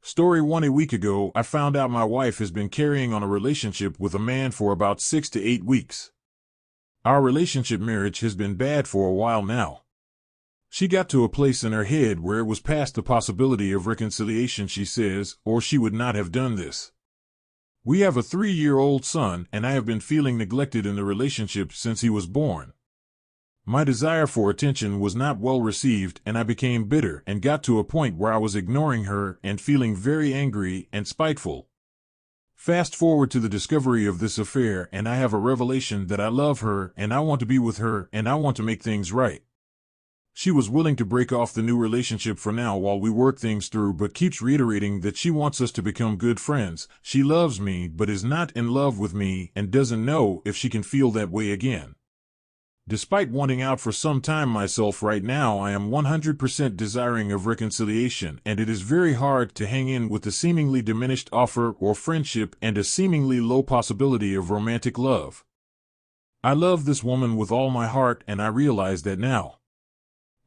Story 1. A week ago, I found out my wife has been carrying on a relationship with a man for about 6 to 8 weeks. Our relationship marriage has been bad for a while now. She got to a place in her head where it was past the possibility of reconciliation, she says, or she would not have done this. We have a 3-year-old son, and I have been feeling neglected in the relationship since he was born. My desire for attention was not well received, and I became bitter and got to a point where I was ignoring her and feeling very angry and spiteful. Fast forward to the discovery of this affair, and I have a revelation that I love her and I want to be with her and I want to make things right. She was willing to break off the new relationship for now while we work things through, but keeps reiterating that she wants us to become good friends. She loves me but is not in love with me and doesn't know if she can feel that way again. Despite wanting out for some time myself right now, I am 100% desiring of reconciliation, and it is very hard to hang in with the seemingly diminished offer or friendship and a seemingly low possibility of romantic love. I love this woman with all my heart, and I realize that now.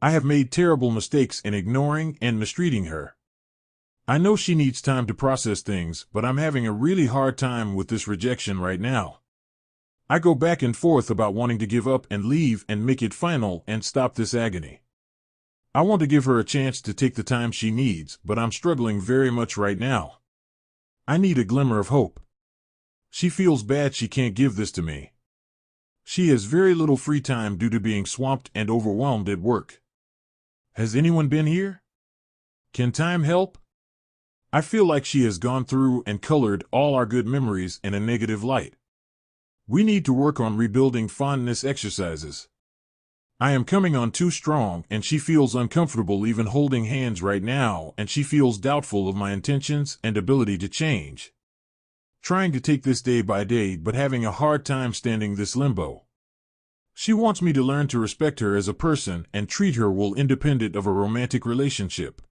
I have made terrible mistakes in ignoring and mistreating her. I know she needs time to process things, but I'm having a really hard time with this rejection right now. I go back and forth about wanting to give up and leave and make it final and stop this agony. I want to give her a chance to take the time she needs, but I'm struggling very much right now. I need a glimmer of hope. She feels bad she can't give this to me. She has very little free time due to being swamped and overwhelmed at work. Has anyone been here? Can time help? I feel like she has gone through and colored all our good memories in a negative light. We need to work on rebuilding fondness exercises. I am coming on too strong, and she feels uncomfortable even holding hands right now, and she feels doubtful of my intentions and ability to change. Trying to take this day by day, but having a hard time standing this limbo. She wants me to learn to respect her as a person and treat her well independent of a romantic relationship.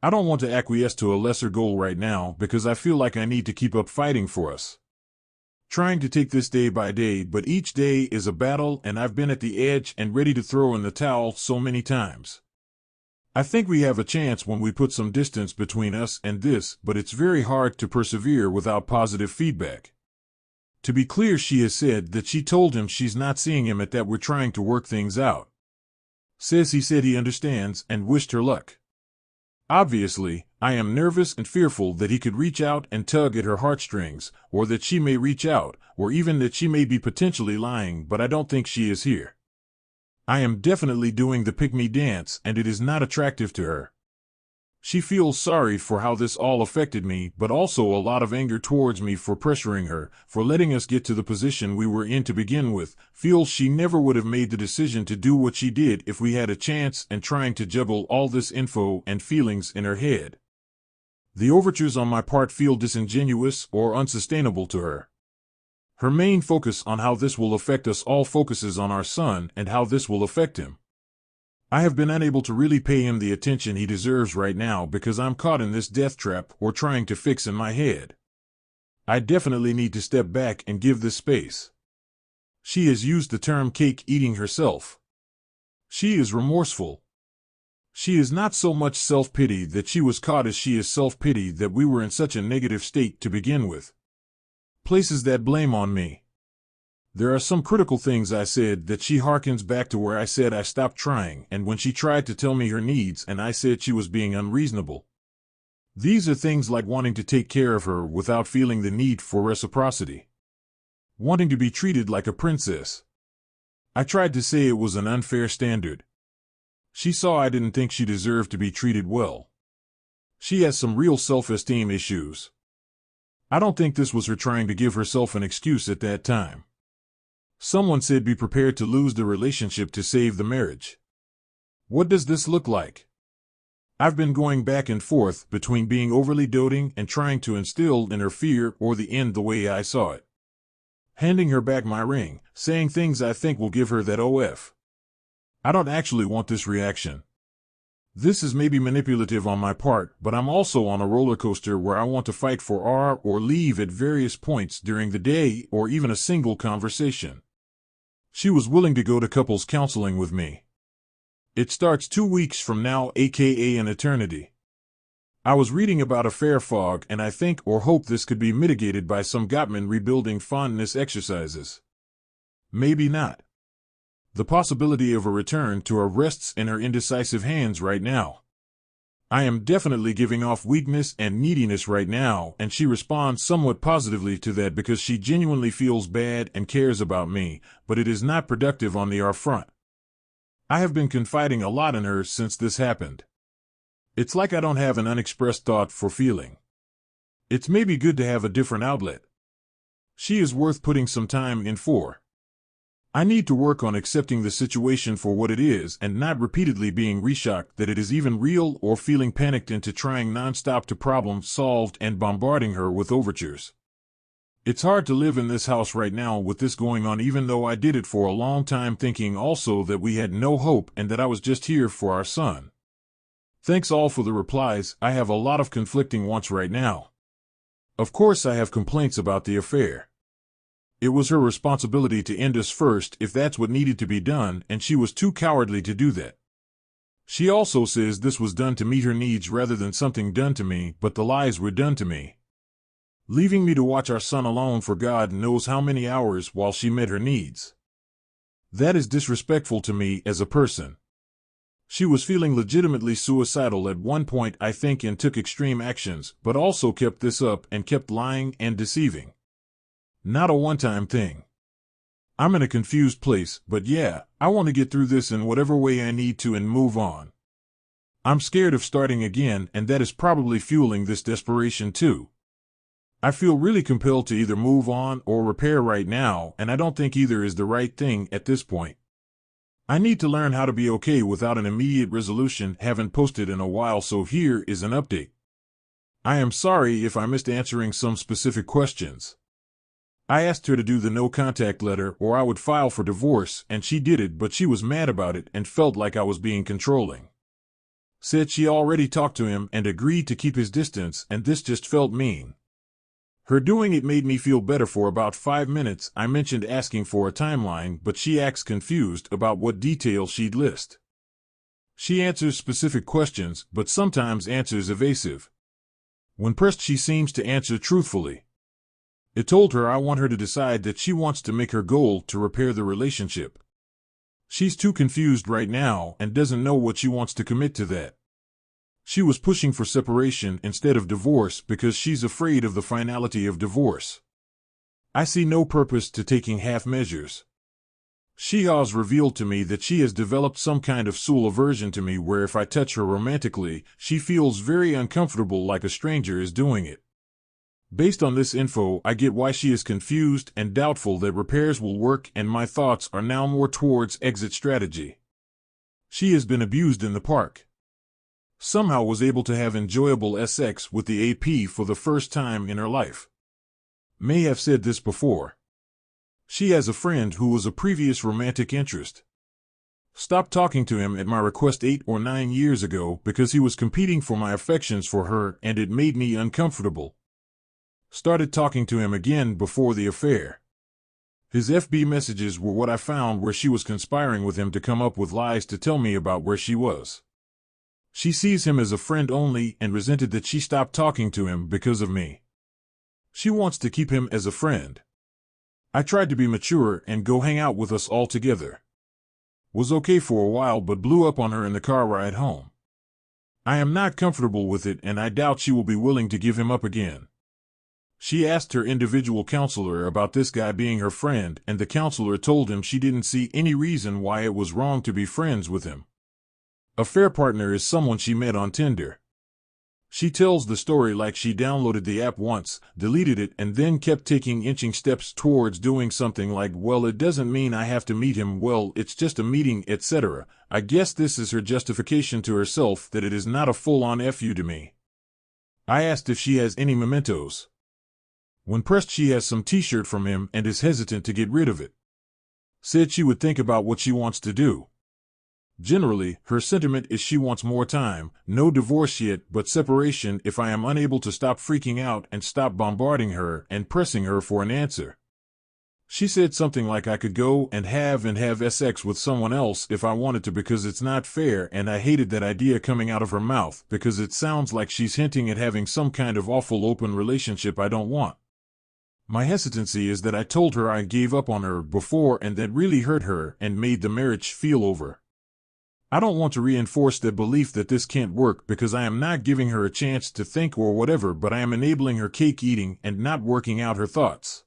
I don't want to acquiesce to a lesser goal right now because I feel like I need to keep up fighting for us. Trying to take this day by day, but each day is a battle, and I've been at the edge and ready to throw in the towel so many times. I think we have a chance when we put some distance between us and this, but it's very hard to persevere without positive feedback. To be clear, she has said that she told him she's not seeing him at that we're trying to work things out. Says he said he understands and wished her luck. Obviously, I am nervous and fearful that he could reach out and tug at her heartstrings, or that she may reach out, or even that she may be potentially lying, but I don't think she is here. I am definitely doing the pick-me dance, and it is not attractive to her. She feels sorry for how this all affected me, but also a lot of anger towards me for pressuring her, for letting us get to the position we were in to begin with, feels she never would have made the decision to do what she did if we had a chance, and trying to juggle all this info and feelings in her head. The overtures on my part feel disingenuous or unsustainable to her. Her main focus on how this will affect us all focuses on our son and how this will affect him. I have been unable to really pay him the attention he deserves right now because I'm caught in this death trap or trying to fix in my head. I definitely need to step back and give this space. She has used the term cake eating herself. She is remorseful. She is not so much self-pity that she was caught as she is self-pity that we were in such a negative state to begin with. Places that blame on me. There are some critical things I said that she harkens back to where I said I stopped trying, and when she tried to tell me her needs and I said she was being unreasonable. These are things like wanting to take care of her without feeling the need for reciprocity. Wanting to be treated like a princess. I tried to say it was an unfair standard. She saw I didn't think she deserved to be treated well. She has some real self-esteem issues. I don't think this was her trying to give herself an excuse at that time. Someone said be prepared to lose the relationship to save the marriage. What does this look like? I've been going back and forth between being overly doting and trying to instill in her fear or the end the way I saw it. Handing her back my ring, saying things I think will give her that OF. I don't actually want this reaction. This is maybe manipulative on my part, but I'm also on a roller coaster where I want to fight for our or leave at various points during the day or even a single conversation. She was willing to go to couples counseling with me. It starts 2 weeks from now, aka an eternity. I was reading about affair fog, and I think or hope this could be mitigated by some Gottman rebuilding fondness exercises. Maybe not. The possibility of a return to her rests in her indecisive hands right now. I am definitely giving off weakness and neediness right now, and she responds somewhat positively to that because she genuinely feels bad and cares about me, but it is not productive on the R front. I have been confiding a lot in her since this happened. It's like I don't have an unexpressed thought for feeling. It's maybe good to have a different outlet. She is worth putting some time in for. I need to work on accepting the situation for what it is and not repeatedly being reshocked that it is even real or feeling panicked into trying nonstop to problem solved and bombarding her with overtures. It's hard to live in this house right now with this going on, even though I did it for a long time, thinking also that we had no hope and that I was just here for our son. Thanks all for the replies. I have a lot of conflicting wants right now. Of course I have complaints about the affair. It was her responsibility to end us first if that's what needed to be done, and she was too cowardly to do that. She also says this was done to meet her needs rather than something done to me, but the lies were done to me. Leaving me to watch our son alone for God knows how many hours while she met her needs. That is disrespectful to me as a person. She was feeling legitimately suicidal at one point, I think, and took extreme actions, but also kept this up and kept lying and deceiving. Not a one-time thing. I'm in a confused place, but yeah, I want to get through this in whatever way I need to and move on. I'm scared of starting again, and that is probably fueling this desperation too. I feel really compelled to either move on or repair right now, and I don't think either is the right thing at this point. I need to learn how to be okay without an immediate resolution. Haven't posted in a while, so here is an update. I am sorry if I missed answering some specific questions. I asked her to do the no contact letter or I would file for divorce, and she did it, but she was mad about it and felt like I was being controlling. Said she already talked to him and agreed to keep his distance, and this just felt mean. Her doing it made me feel better for about 5 minutes. I mentioned asking for a timeline, but she acts confused about what details she'd list. She answers specific questions, but sometimes answers evasive. When pressed, she seems to answer truthfully. It told her I want her to decide that she wants to make her goal to repair the relationship. She's too confused right now and doesn't know what she wants to commit to that. She was pushing for separation instead of divorce because she's afraid of the finality of divorce. I see no purpose to taking half measures. She has revealed to me that she has developed some kind of soul aversion to me where if I touch her romantically, she feels very uncomfortable like a stranger is doing it. Based on this info, I get why she is confused and doubtful that repairs will work, and my thoughts are now more towards exit strategy. She has been abused in the park. Somehow was able to have enjoyable sex with the AP for the first time in her life. May have said this before. She has a friend who was a previous romantic interest. Stopped talking to him at my request 8 or 9 years ago because he was competing for my affections for her, and it made me uncomfortable. Started talking to him again before the affair. His FB messages were what I found where she was conspiring with him to come up with lies to tell me about where she was. She sees him as a friend only and resented that she stopped talking to him because of me. She wants to keep him as a friend. I tried to be mature and go hang out with us all together. Was okay for a while but blew up on her in the car ride home. I am not comfortable with it and I doubt she will be willing to give him up again. She asked her individual counselor about this guy being her friend, and the counselor told him she didn't see any reason why it was wrong to be friends with him. A fair partner is someone she met on Tinder. She tells the story like she downloaded the app once, deleted it, and then kept taking inching steps towards doing something like, well, it doesn't mean I have to meet him, well, it's just a meeting, etc. I guess this is her justification to herself that it is not a full-on FU to me. I asked if she has any mementos. When pressed, she has some t-shirt from him and is hesitant to get rid of it. Said she would think about what she wants to do. Generally, her sentiment is she wants more time, no divorce yet, but separation if I am unable to stop freaking out and stop bombarding her and pressing her for an answer. She said something like I could go and have sex with someone else if I wanted to because it's not fair, and I hated that idea coming out of her mouth because it sounds like she's hinting at having some kind of awful open relationship I don't want. My hesitancy is that I told her I gave up on her before and that really hurt her and made the marriage feel over. I don't want to reinforce the belief that this can't work because I am not giving her a chance to think or whatever, but I am enabling her cake eating and not working out her thoughts.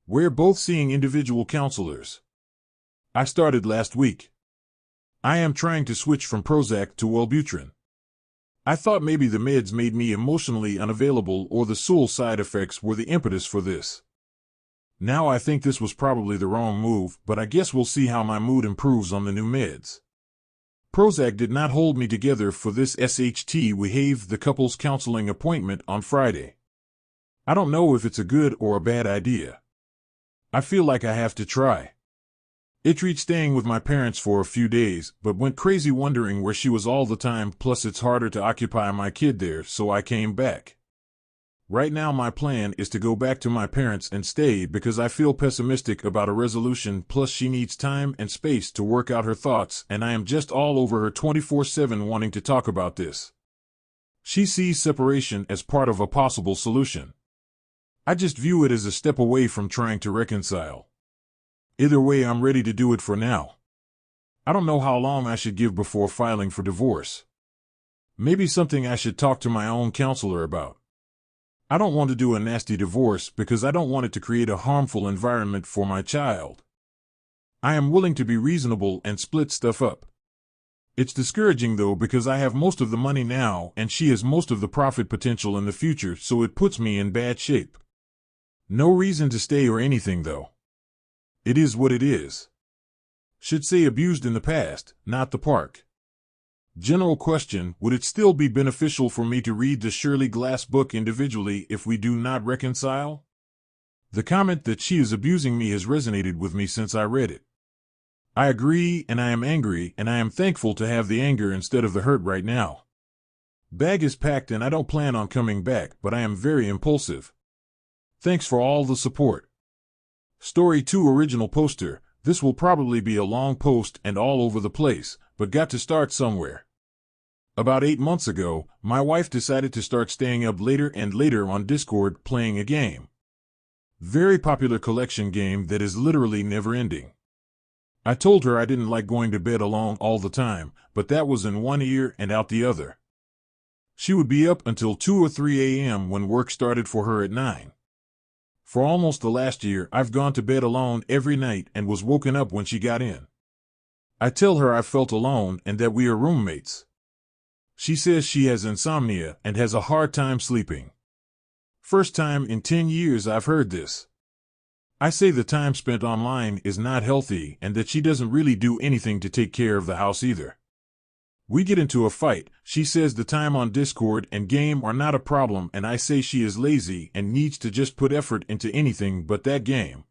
We're both seeing individual counselors. I started last week. I am trying to switch from Prozac to Wellbutrin. I thought maybe the meds made me emotionally unavailable or the Soul side effects were the impetus for this. Now I think this was probably the wrong move, but I guess we'll see how my mood improves on the new meds. Prozac did not hold me together for this SHT. We have the couples counseling appointment on Friday. I don't know if it's a good or a bad idea. I feel like I have to try. It treated staying with my parents for a few days, but went crazy wondering where she was all the time, plus it's harder to occupy my kid there, so I came back. Right now my plan is to go back to my parents and stay because I feel pessimistic about a resolution, plus she needs time and space to work out her thoughts, and I am just all over her 24/7 wanting to talk about this. She sees separation as part of a possible solution. I just view it as a step away from trying to reconcile. Either way, I'm ready to do it for now. I don't know how long I should give before filing for divorce. Maybe something I should talk to my own counselor about. I don't want to do a nasty divorce because I don't want it to create a harmful environment for my child. I am willing to be reasonable and split stuff up. It's discouraging though because I have most of the money now and she has most of the profit potential in the future, so it puts me in bad shape. No reason to stay or anything though. It is what it is. Should say abused in the past, not the park. General question: would it still be beneficial for me to read the Shirley Glass book individually if we do not reconcile? The comment that she is abusing me has resonated with me since I read it. I agree, and I am angry, and I am thankful to have the anger instead of the hurt right now. Bag is packed and I don't plan on coming back, but I am very impulsive. Thanks for all the support. Story 2 original poster. This will probably be a long post and all over the place, but got to start somewhere. About 8 months ago, my wife decided to start staying up later and later on Discord playing a game. Very popular collection game that is literally never ending. I told her I didn't like going to bed alone all the time, but that was in one ear and out the other. She would be up until 2 or 3 a.m. when work started for her at 9. For almost the last year, I've gone to bed alone every night and was woken up when she got in. I tell her I felt alone and that we are roommates. She says she has insomnia and has a hard time sleeping. First time in 10 years I've heard this. I say the time spent online is not healthy and that she doesn't really do anything to take care of the house either. We get into a fight. She says the time on Discord and game are not a problem, and I say she is lazy and needs to just put effort into anything but that game.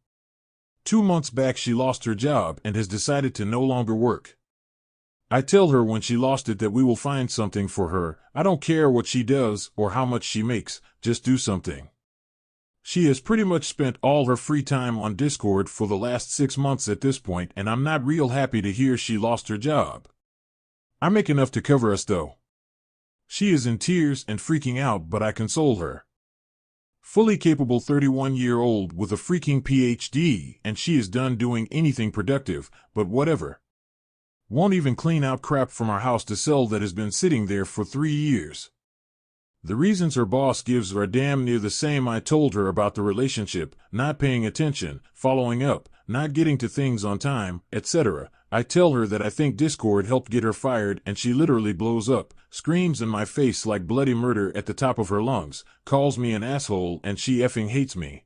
2 months back she lost her job and has decided to no longer work. I tell her when she lost it that we will find something for her. I don't care what she does or how much she makes, just do something. She has pretty much spent all her free time on Discord for the last 6 months at this point, and I'm not real happy to hear she lost her job. I make enough to cover us though. She is in tears and freaking out, but I console her. Fully capable 31-year-old with a freaking PhD, and she is done doing anything productive, but whatever. Won't even clean out crap from our house to sell that has been sitting there for 3 years. The reasons her boss gives are damn near the same I told her about the relationship, not paying attention, following up, not getting to things on time, etc. I tell her that I think Discord helped get her fired and she literally blows up, screams in my face like bloody murder at the top of her lungs, calls me an asshole and she effing hates me.